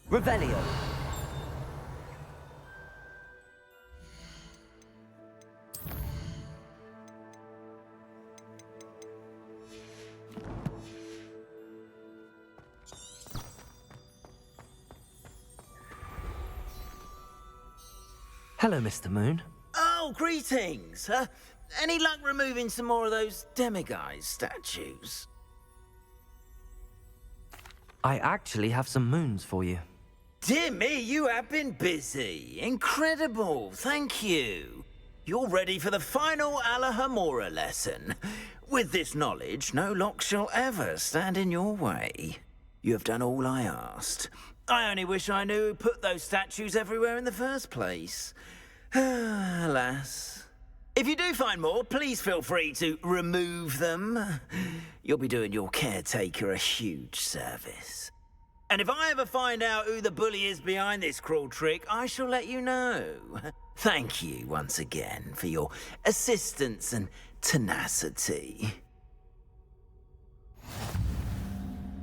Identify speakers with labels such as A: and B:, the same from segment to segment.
A: Revelio. Hello, Mr. Moon.
B: Oh, greetings. Any luck removing some more of those demiguise statues?
A: I actually have some moons for you.
B: Dear me, you have been busy. Incredible, thank you. You're ready for the final Alahomora lesson. With this knowledge, no lock shall ever stand in your way. You have done all I asked. I only wish I knew who put those statues everywhere in the first place. Alas. If you do find more, please feel free to remove them. You'll be doing your caretaker a huge service. And if I ever find out who the bully is behind this cruel trick, I shall let you know. Thank you once again for your assistance and tenacity.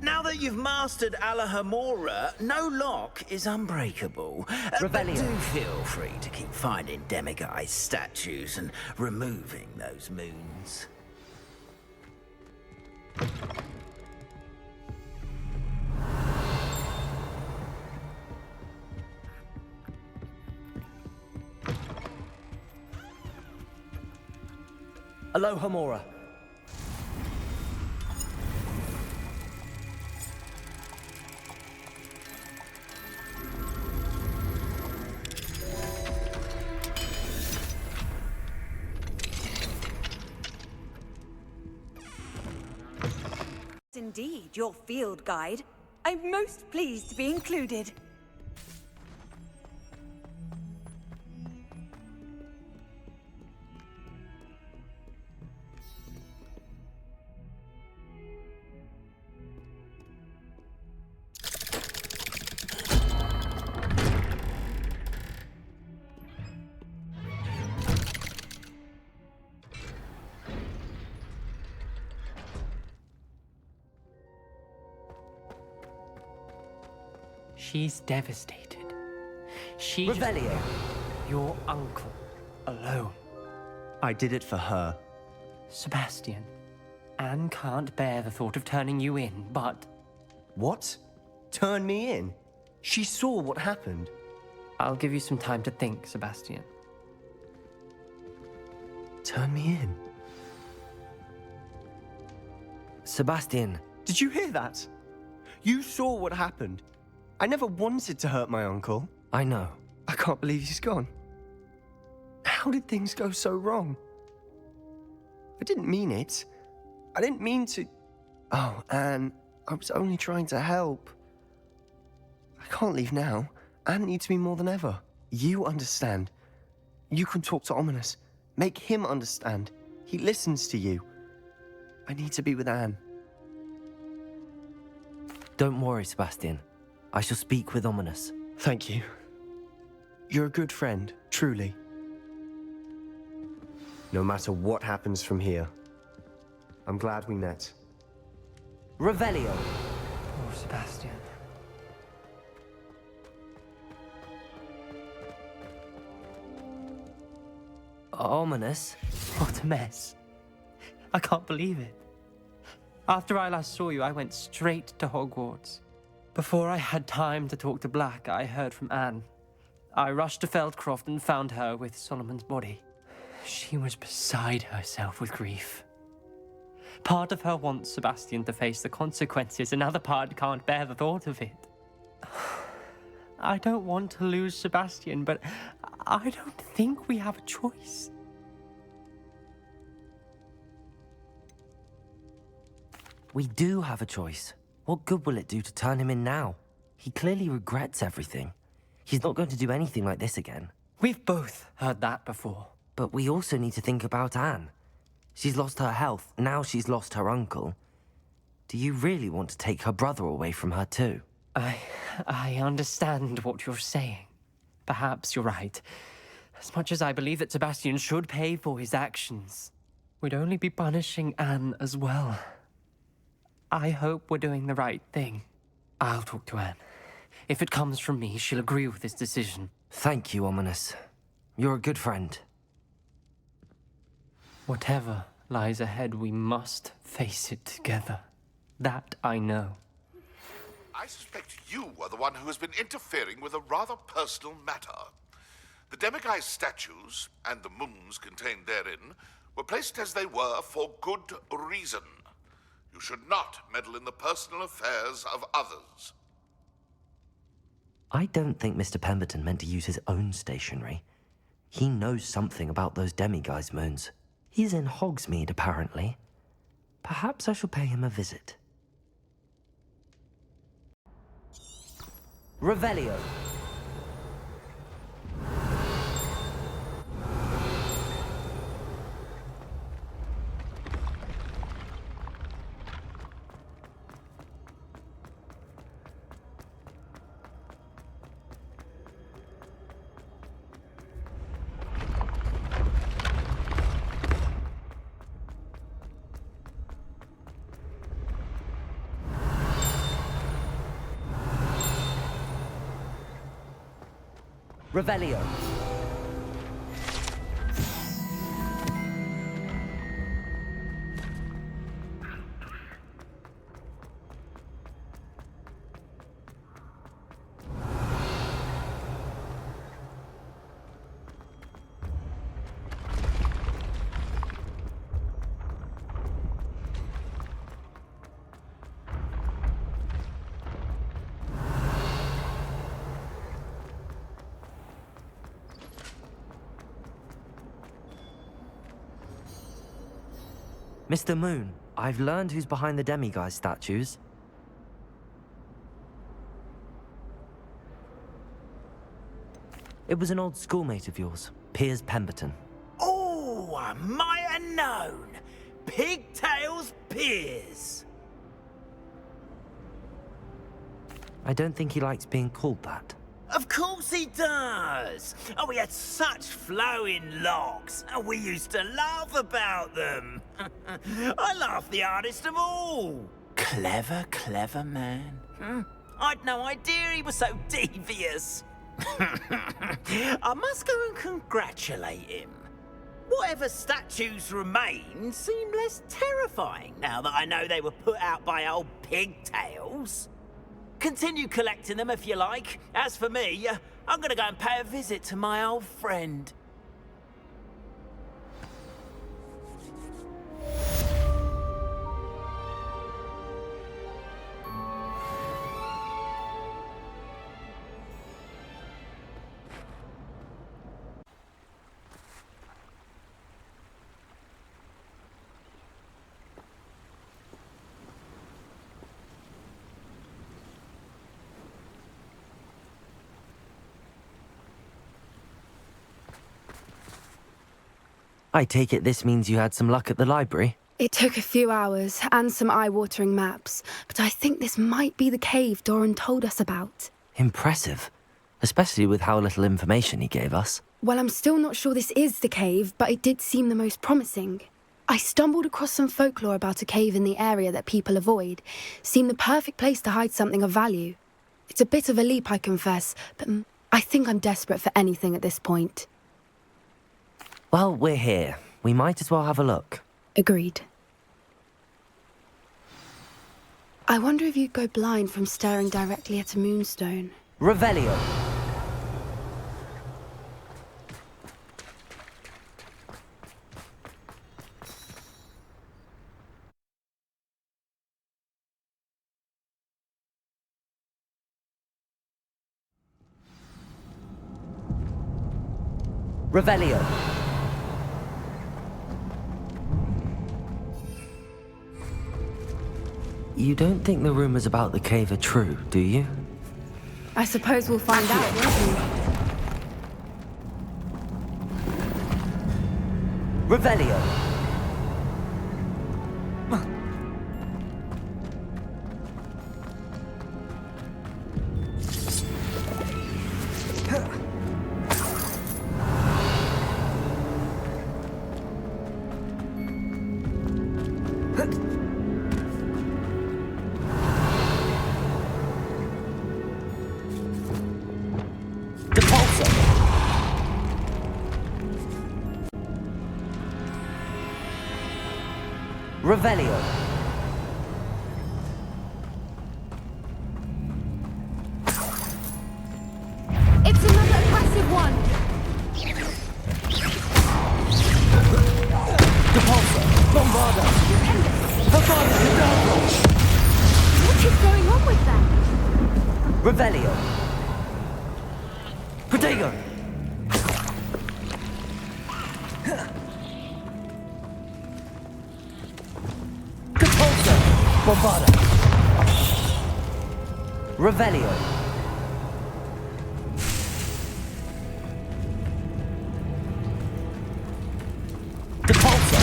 B: Now that you've mastered Alahomora, no lock is unbreakable. But
A: Revelio.
B: do feel free to keep finding demiguise statues and removing those moons.
A: Alohomora.
C: Indeed, your field guide. I'm most pleased to be included.
D: She's devastated. She
A: Revelio.
D: Your uncle, alone.
E: I did it for her.
D: Sebastian, Anne can't bear the thought of turning you in, but...
E: What? Turn me in? She saw what happened.
D: I'll give you some time to think, Sebastian.
E: Turn me in?
A: Sebastian.
E: Did you hear that? You saw what happened. I never wanted to hurt my uncle.
A: I know.
E: I can't believe he's gone. How did things go so wrong? I didn't mean it. I didn't mean to... Oh, Anne, I was only trying to help. I can't leave now. Anne needs me more than ever. You understand. You can talk to Ominous. Make him understand. He listens to you. I need to be with Anne.
A: Don't worry, Sebastian. I shall speak with Ominous.
E: Thank you. You're a good friend, truly. No matter what happens from here, I'm glad we met.
A: Revelio.
D: Oh, Sebastian.
A: Ominous?
D: What a mess. I can't believe it. After I last saw you, I went straight to Hogwarts. Before I had time to talk to Black, I heard from Anne. I rushed to Feldcroft and found her with Solomon's body. She was beside herself with grief. Part of her wants Sebastian to face the consequences, another part can't bear the thought of it. I don't want to lose Sebastian, but I don't think we have a choice.
A: We do have a choice. What good will it do to turn him in now? He clearly regrets everything. He's not going to do anything like this again.
D: We've both heard that before.
A: But we also need to think about Anne. She's lost her health, now she's lost her uncle. Do you really want to take her brother away from her too?
D: I understand what you're saying. Perhaps you're right. As much as I believe that Sebastian should pay for his actions, we'd only be punishing Anne as well. I hope we're doing the right thing. I'll talk to Anne. If it comes from me, she'll agree with this decision.
A: Thank you, Ominous. You're a good friend.
D: Whatever lies ahead, we must face it together. That I know.
F: I suspect you are the one who has been interfering with a rather personal matter. The demiguise statues, and the moons contained therein, were placed as they were for good reason. You should not meddle in the personal affairs of others.
A: I don't think Mr. Pemberton meant to use his own stationery. He knows something about those demiguise moons. He's in Hogsmeade, apparently. Perhaps I shall pay him a visit. Revelio. Revelio. Mr. Moon, I've learned who's behind the demiguise statues. It was an old schoolmate of yours, Piers Pemberton.
B: Oh, I might have known. Pigtails Piers.
A: I don't think he likes being called that.
B: Of course he does. Oh, he had such flowing locks, and we used to laugh about them. I laughed the hardest of all. Clever, clever man. I'd no idea he was so devious. I must go and congratulate him. Whatever statues remain seem less terrifying now that I know they were put out by old pigtails. Continue collecting them if you like. As for me, I'm gonna go and pay a visit to my old friend.
A: I take it this means you had some luck at the library?
G: It took a few hours and some eye-watering maps, but I think this might be the cave Doran told us about.
A: Impressive. Especially with how little information he gave us.
G: Well, I'm still not sure this is the cave, but it did seem the most promising. I stumbled across some folklore about a cave in the area that people avoid. Seemed the perfect place to hide something of value. It's a bit of a leap, I confess, but I think I'm desperate for anything at this point.
A: Well, we're here. We might as well have a look.
G: Agreed. I wonder if you'd go blind from staring directly at a moonstone.
A: Revelio. Revelio. You don't think the rumors about the cave are true, do you?
G: I suppose we'll find out, won't we?
A: Revelio. Revelio.
G: It's another aggressive one!
A: Depulso. Bombarda. Bombarda Cadabra.
G: What is going on with them?
A: Revelio. Protego. Depulso. Bombarda. Revelio. Depulso.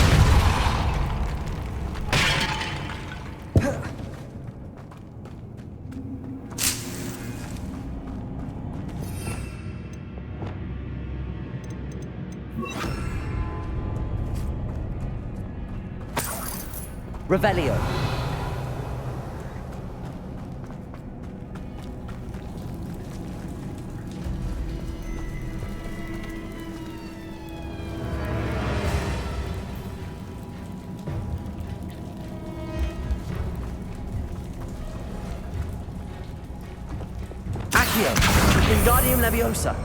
A: Revelio. Accio. Wingardium Leviosa.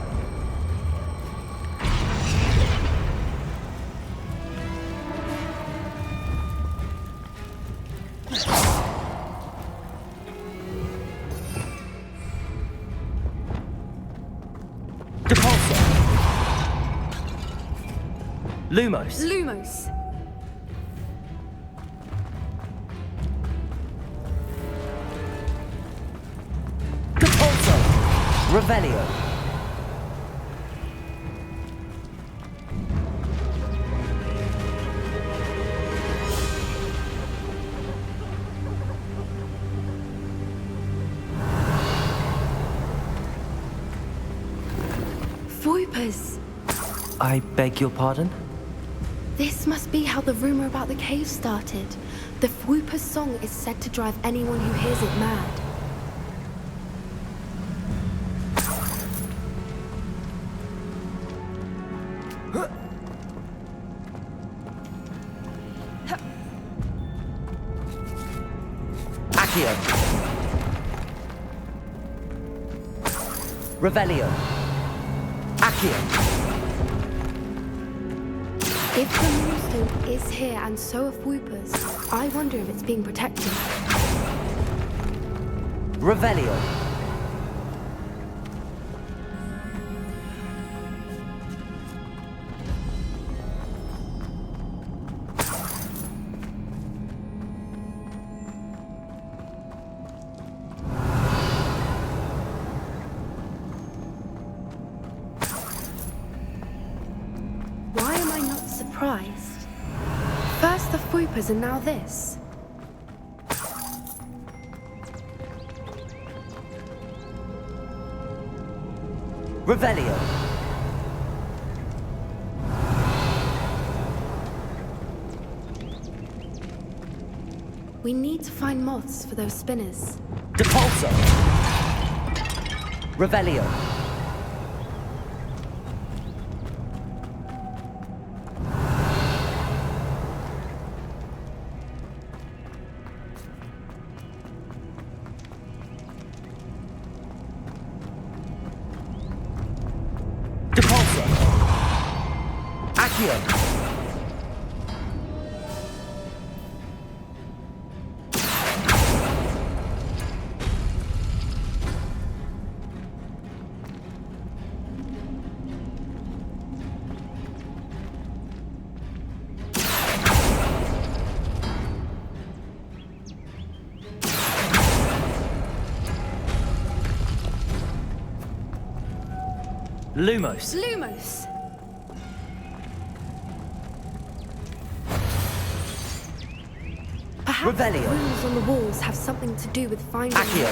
A: Depulso. Lumos.
G: Lumos.
A: Depulso. Revelio.
G: Voipers.
A: I beg your pardon?
G: This must be how the rumor about the cave started. The Voiper's song is said to drive anyone who hears it mad.
A: Accio. Revelio. Accio.
G: If the moonstone is here and so are Voipers, I wonder if it's being protected.
A: Revelio.
G: Why am I not surprised? First the Voipers and now this.
A: Revelio.
G: We need to find moths for those spinners.
A: Depulso. Revelio. Depulso. Accio. Lumos.
G: Lumos! Perhaps the
A: Revelio.
G: runes on the walls have something to do with finding
A: Accio.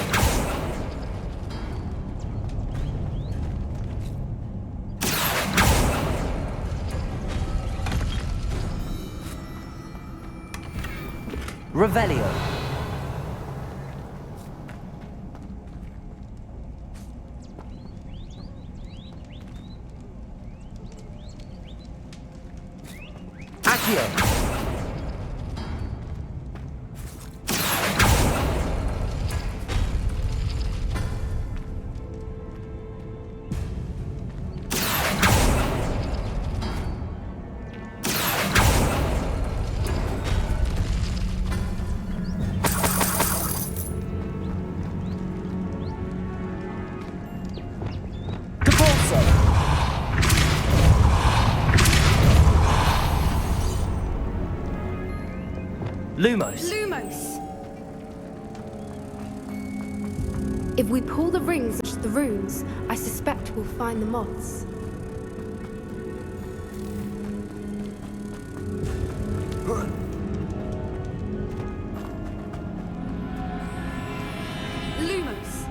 A: Revelio. Accio. Lumos.
G: Lumos! If we pull the rings and the runes, I suspect we'll find the moths. Lumos!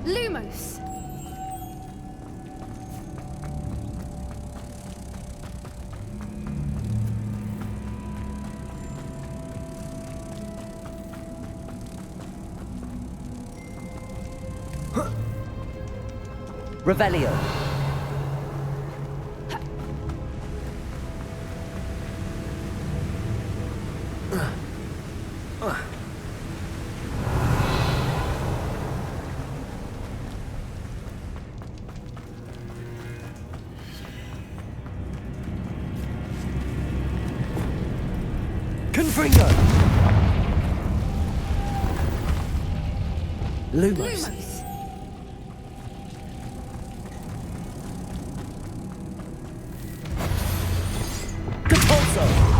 G: Lumos!
A: Revelio. Confringo. Lumos.
G: Lumos!
A: Compulso.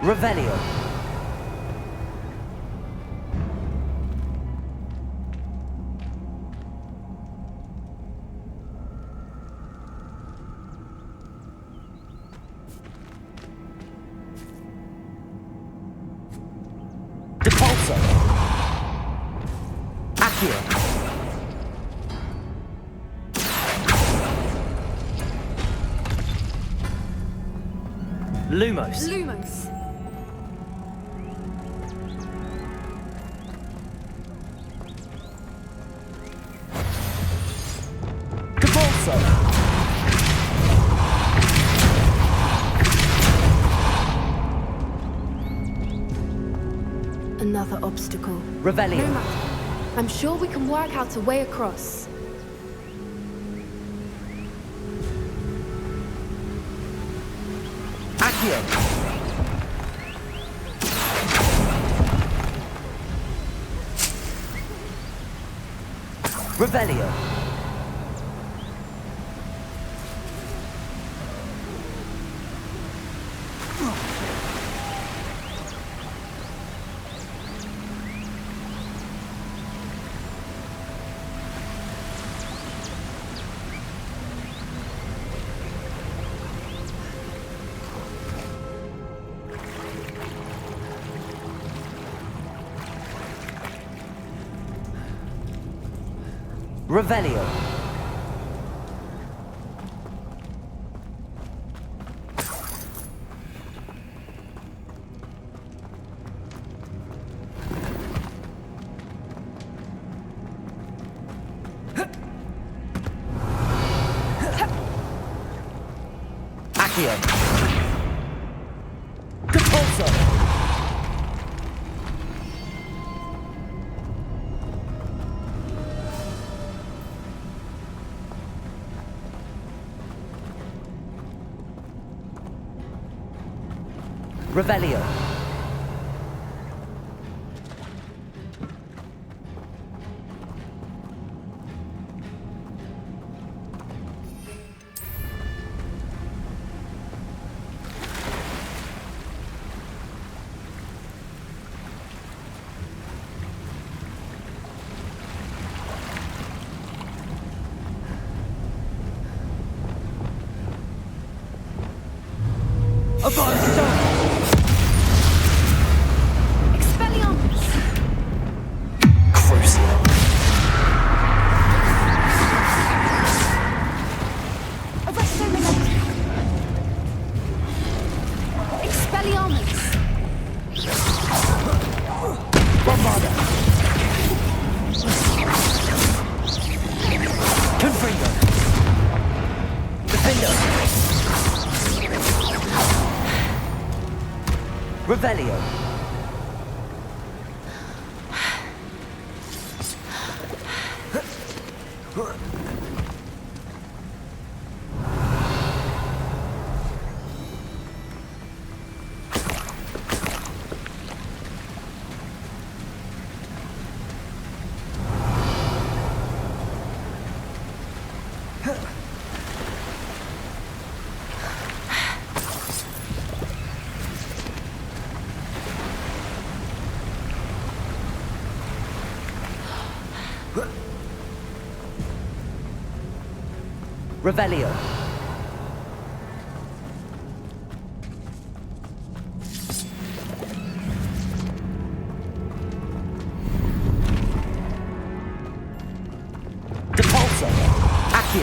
A: Revelio. Depulso. Accio. Lumos.
G: Lumos!
A: Compulso.
G: Another obstacle.
A: Revelio.
G: No matter. I'm sure we can work out a way across.
A: Accio. Revelio. Revelio. Accio. Compulso. Revelio. Avanza!
G: Expelliarmus!
A: Crucial. Revelio. Revelio. Depulso. Accio.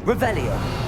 A: Revelio.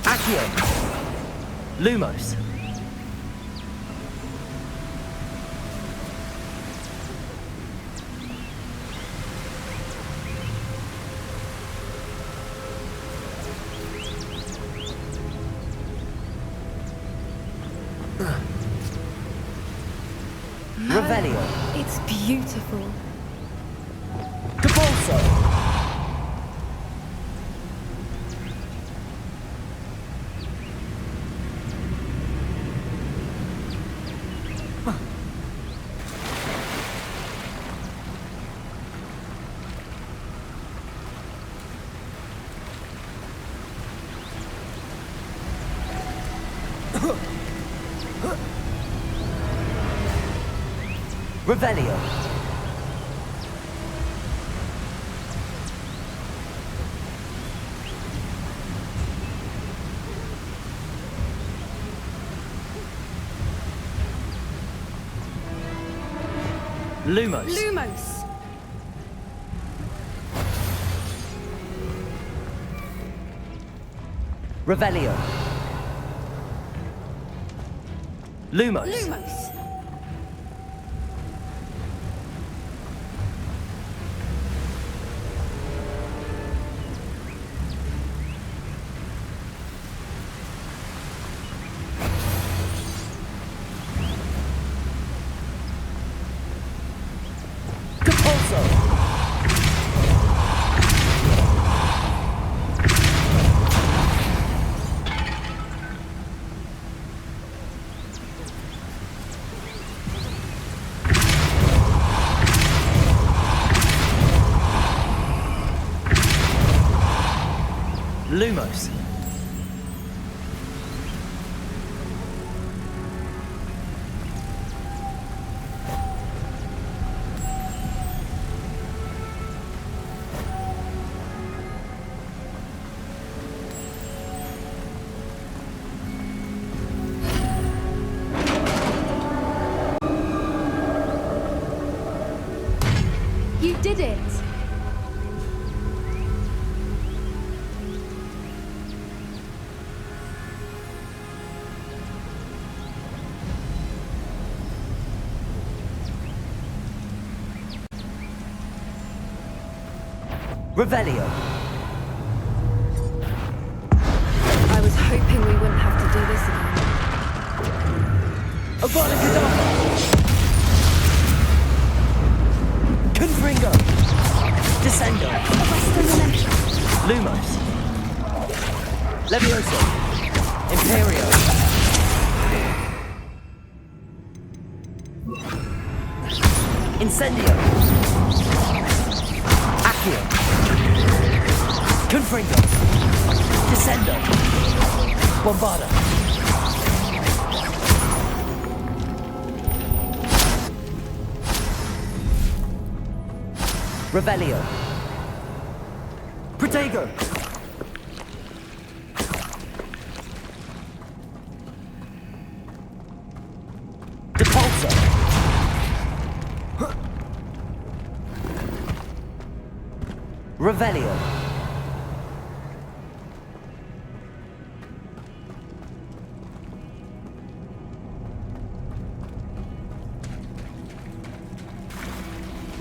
A: Accio. Lumos. Revelio.
G: It's beautiful.
A: Depulso. Revelio. Lumos.
G: Lumos.
A: Revelio. Lumos.
G: Lumos. Lumos. You did it.
A: Revelio.
G: I was hoping we wouldn't have to do this again.
A: Avada Kedavra. Confringo. Descendo. Lumos. Levioso. Imperio. Incendio. Accio. Confringo. Descendo. Bombarda. Revelio. Protego! Depulsor! Revelio!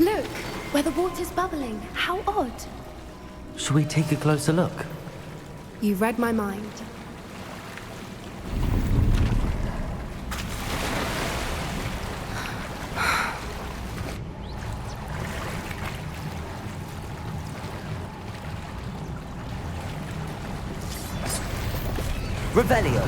G: Look, where the water's bubbling. How odd.
A: Shall we take a closer look?
G: You read my mind.
A: Revelio!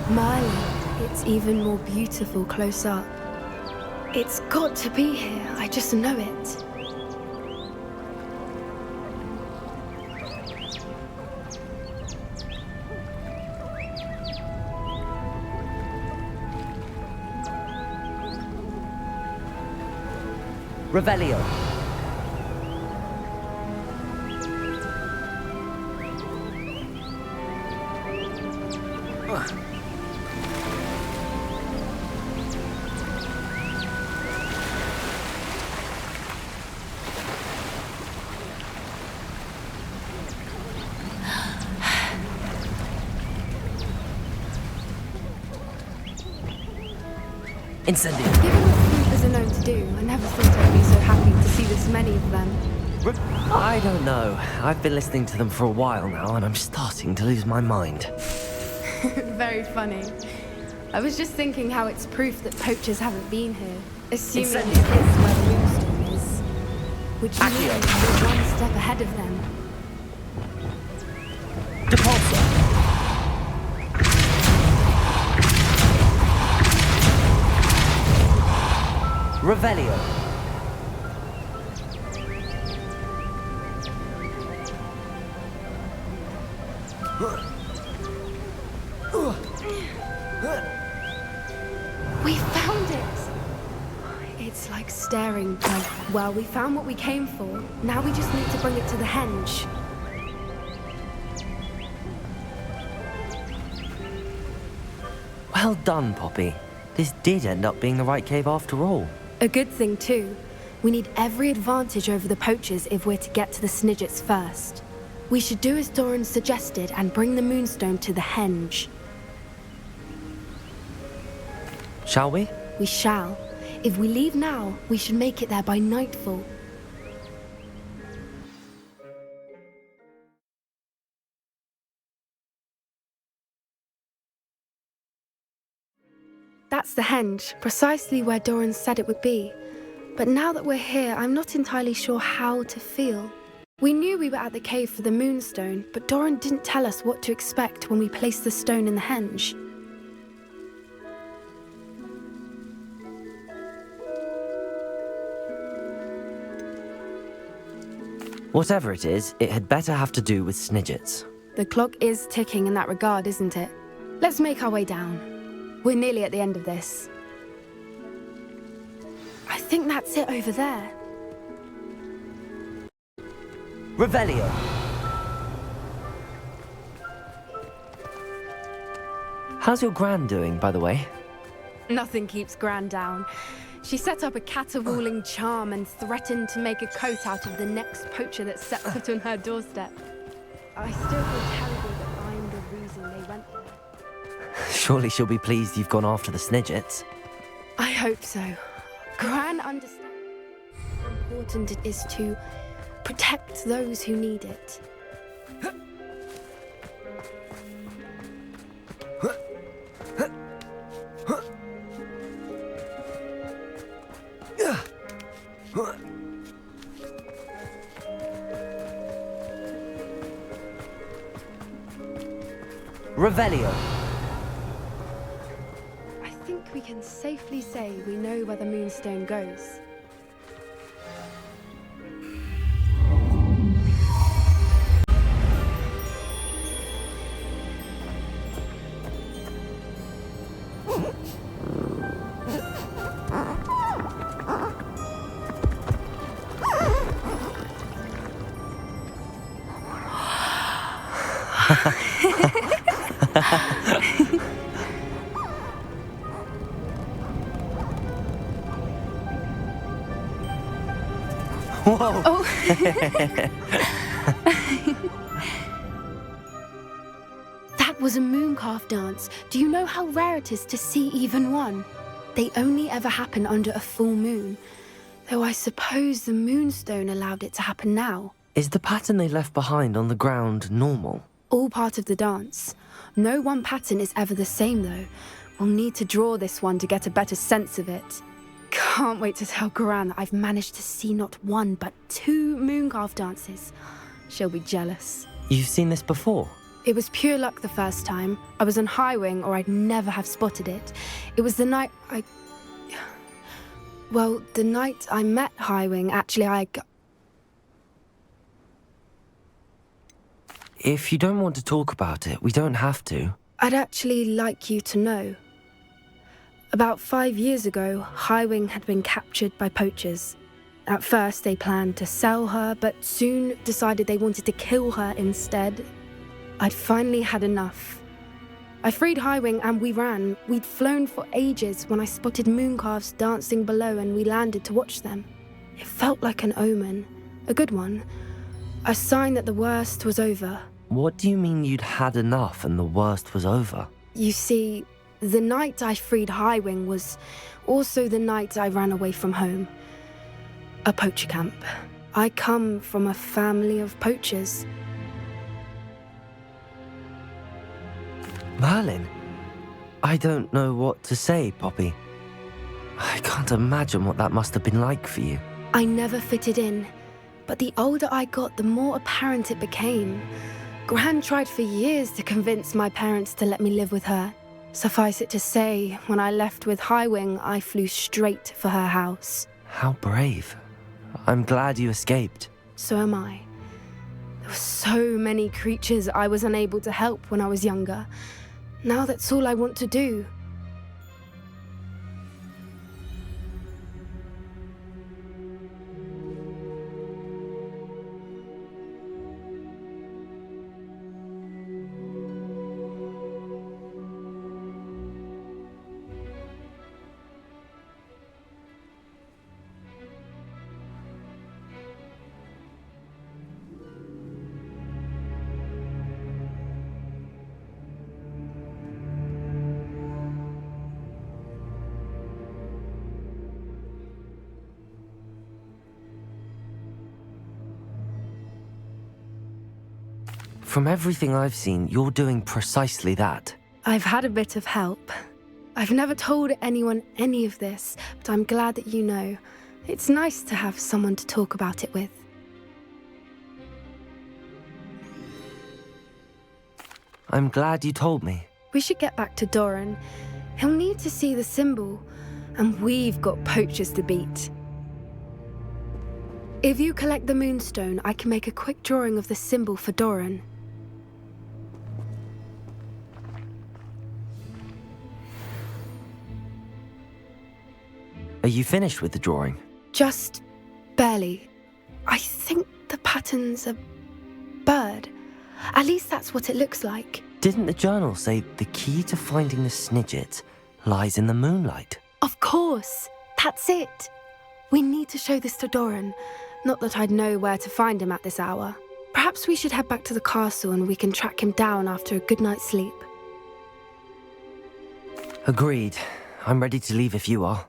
G: Merlin, it's even more beautiful close up. It's got to be here, I just know it.
A: Revelio! Incendio!
G: Given what sleepers are known to do, I never thought I'd be so happy to see this many of them.
A: I don't know. I've been listening to them for a while now, and I'm starting to lose my mind.
G: Very funny. I was just thinking how it's proof that poachers haven't been here, assuming this is where the moonstone is. Which means we're one step ahead of them.
A: Depulsor! Revelio!
G: We found it! It's like staring, well, we found what we came for. Now we just need to bring it to the henge.
A: Well done, Poppy. This did end up being the right cave after all.
G: A good thing, too. We need every advantage over the poachers if we're to get to the Snidgets first. We should do as Doran suggested and bring the moonstone to the henge.
A: Shall we?
G: We shall. If we leave now, we should make it there by nightfall. That's the henge, precisely where Doran said it would be. But now that we're here, I'm not entirely sure how to feel. We knew we were at the cave for the moonstone, but Doran didn't tell us what to expect when we placed the stone in the henge.
A: Whatever it is, it had better have to do with Snidgets.
G: The clock is ticking in that regard, isn't it? Let's make our way down. We're nearly at the end of this. I think that's it over there.
A: Revelio! How's your Gran doing, by the way?
G: Nothing keeps Gran down. She set up a caterwauling charm and threatened to make a coat out of the next poacher that set foot on her doorstep. I still feel terrible that I'm the reason they went there.
A: Surely she'll be pleased you've gone after the Snidgets.
G: I hope so. Gran understands how important it is to protect those who need it.
A: Revelio!
G: I think we can safely say we know where the moonstone goes.
A: Whoa!
G: Oh. That was a mooncalf dance. Do you know how rare it is to see even one? They only ever happen under a full moon. Though I suppose the moonstone allowed it to happen now.
A: Is the pattern they left behind on the ground normal?
G: All part of the dance. No one pattern is ever the same, though. We'll need to draw this one to get a better sense of it. Can't wait to tell Gran that I've managed to see not one, but 2 mooncalf dances. She'll be jealous.
A: You've seen this before?
G: It was pure luck the first time. I was on Highwing, or I'd never have spotted it. It was the night Well, the night I met Highwing, actually,
A: If you don't want to talk about it, we don't have to.
G: I'd actually like you to know. About 5 years ago, Highwing had been captured by poachers. At first, they planned to sell her, but soon decided they wanted to kill her instead. I'd finally had enough. I freed Highwing and we ran. We'd flown for ages when I spotted mooncalves dancing below and we landed to watch them. It felt like an omen, a good one, a sign that the worst was over.
A: What do you mean you'd had enough and the worst was over?
G: You see, the night I freed Highwing was also the night I ran away from home. A poacher camp. I come from a family of poachers.
A: Merlin? I don't know what to say, Poppy. I can't imagine what that must have been like for you.
G: I never fitted in, but the older I got, the more apparent it became. Gran tried for years to convince my parents to let me live with her. Suffice it to say, when I left with Highwing, I flew straight for her house.
A: How brave. I'm glad you escaped.
G: So am I. There were so many creatures I was unable to help when I was younger. Now that's all I want to do.
A: From everything I've seen, you're doing precisely that.
G: I've had a bit of help. I've never told anyone any of this, but I'm glad that you know. It's nice to have someone to talk about it with.
A: I'm glad you told me.
G: We should get back to Doran. He'll need to see the symbol, and we've got poachers to beat. If you collect the moonstone, I can make a quick drawing of the symbol for Doran.
A: Are you finished with the drawing?
G: Just barely. I think the pattern's a bird. At least that's what it looks like.
A: Didn't the journal say the key to finding the Snidget lies in the moonlight?
G: Of course. That's it. We need to show this to Doran. Not that I'd know where to find him at this hour. Perhaps we should head back to the castle and we can track him down after a good night's sleep.
A: Agreed. I'm ready to leave if you are.